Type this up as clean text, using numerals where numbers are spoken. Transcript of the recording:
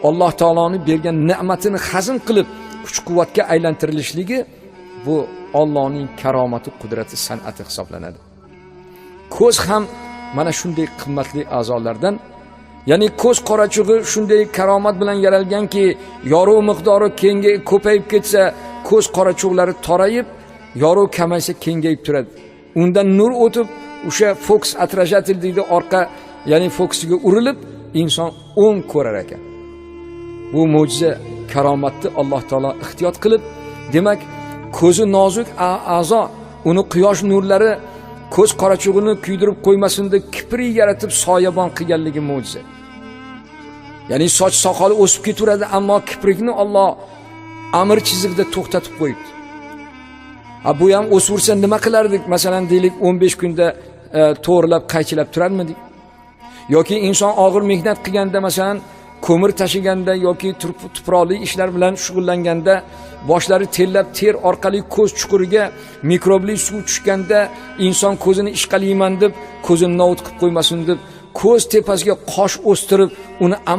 Alloh taoloning bergan ne'matini hazm qilib kuch-quvvatga aylantirilishligi bu Allohning karomati, qudrati, san'ati hisoblanadi. Ko'z ham mana shunday qimmatli a'zolardan, ya'ni ko'z qorachug'i shunday karomat bilan yaralganki, yorug' miqdori kengayib ko'payib ketsa, ko'z qorachuqlari torayib, yorug' kamaysa kengayib turadi. Undan nur o'tib, o'sha fokus atrajatelь deydi, orqa, ya'ni fokusiga urilib, inson o'ng ko'rar ekan. Bu mo'jiza, karomatni Alloh taolo ixtiyot qilib, demak, ko'zi nozik a'zo, uni quyosh nurlari ko'z qorachug'ini kuydirib qo'ymasin deb kiprik yaratib soyabon qilganligi mo'jiza. Ya'ni soch soqoli o'sib ketaveradi, ammo kiprikni Alloh amr chiziqda to'xtatib qo'yibdi. Bu ham o'sversa nima qilardik? Masalan, deylik 15 kunda to'g'rilab, qaychilab turarmidik? Yoki inson og'ir mehnat qilganda, masalan, ko'mir tashiganda yoki tuproqli ishlar bilan shug'ullanganda, boshlari terlab, ter orqali ko'z chuquriga mikrobli suv tushganda, inson ko'zini ishqalayman deb, ko'zini novut qilib qo'ymasin deb, ko'z tepasiga qosh o'stirib, uni amr